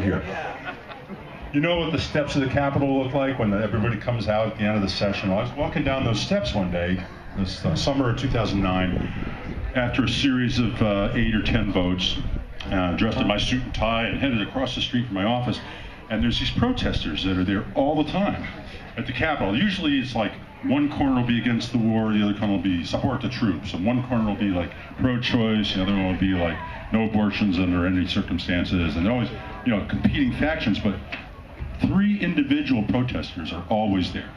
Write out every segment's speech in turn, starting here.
here. You know what the steps of the Capitol look like when everybody comes out at the end of the session? I was walking down those steps one day, this summer of 2009, after a series of 8 or 10 votes, dressed in my suit and tie and headed across the street from my office. And there's these protesters that are there all the time at the Capitol. Usually it's like one corner will be against the war, the other corner will be support the troops. And one corner will be like pro-choice, the other one will be like no abortions under any circumstances. And they're always, competing factions, but 3 individual protesters are always there.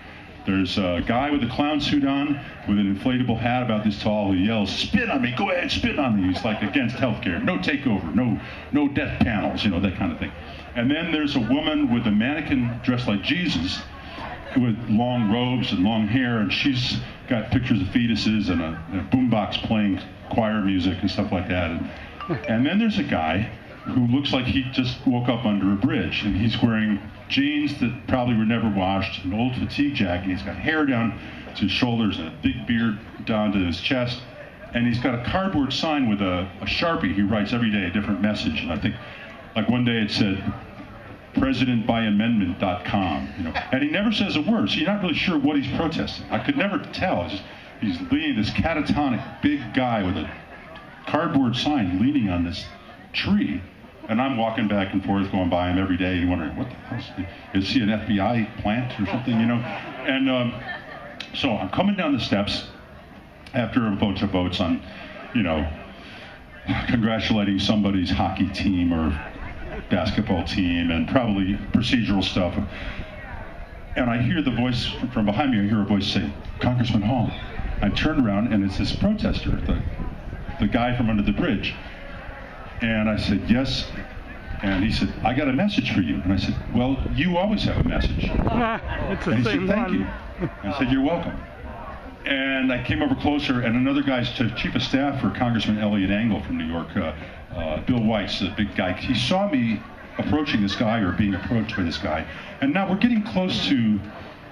There's a guy with a clown suit on with an inflatable hat about this tall who yells, "Spit on me, go ahead, spit on me." He's like against healthcare, no takeover, no death panels, that kind of thing. And then there's a woman with a mannequin dressed like Jesus with long robes and long hair, and she's got pictures of fetuses and a boombox playing choir music and stuff like that. And then there's a guy who looks like he just woke up under a bridge, and he's wearing jeans that probably were never washed, an old fatigue jacket. He's got hair down to his shoulders and a big beard down to his chest, and he's got a cardboard sign with a Sharpie. He writes every day a different message, and I think, like one day it said, presidentbyamendment.com, and he never says a word, so you're not really sure what he's protesting. I could never tell. He's leaning, this catatonic big guy with a cardboard sign leaning on this tree, and I'm walking back and forth going by him every day and wondering, what the hell is he, an FBI plant or something, And so I'm coming down the steps after a bunch of votes on, congratulating somebody's hockey team or basketball team and probably procedural stuff. And I hear the voice from behind me, I hear a voice say, "Congressman Hall." I turn around and it's this protester, the guy from under the bridge. And I said, "Yes." And he said, "I got a message for you." And I said, "Well, you always have a message." It's the and he same said, "Thank one. you." And I said, "You're welcome." And I came over closer, and another guy's chief of staff for Congressman Elliot Engel from New York, Bill Weitz, the big guy, he saw me approaching this guy or being approached by this guy. And now we're getting close to,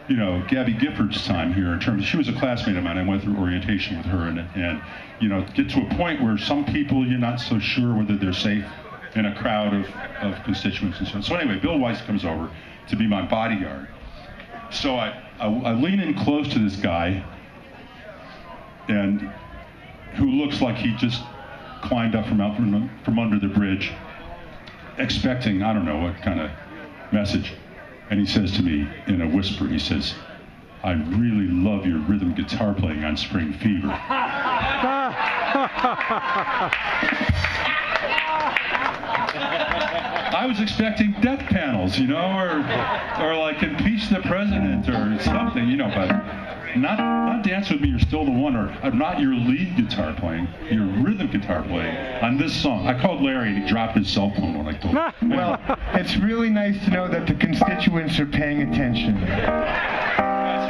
Gabby Gifford's time here in terms of, she was a classmate of mine. I went through orientation with her and get to a point where some people you're not so sure whether they're safe in a crowd of constituents and so on. So anyway, Bill Weitz comes over to be my bodyguard. So I lean in close to this guy, and who looks like he just climbed up from under the bridge, expecting, I don't know what kind of message. And he says to me in a whisper, he says, "I really love your rhythm guitar playing on Spring Fever." I was expecting death panels, or like impeach the president or something, but not Dance With Me, You're Still the One, or not your lead guitar playing, your rhythm guitar playing on this song. I called Larry and he dropped his cell phone when I told him. Well, it's really nice to know that the constituents are paying attention. That's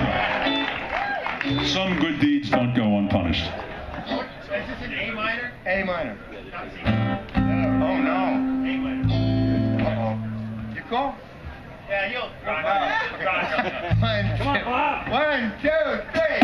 right. Some good deeds don't go unpunished. Is this an A minor? A minor. Oh no. A minor. Uh-oh. You go? Yeah, you'll. One, two, three.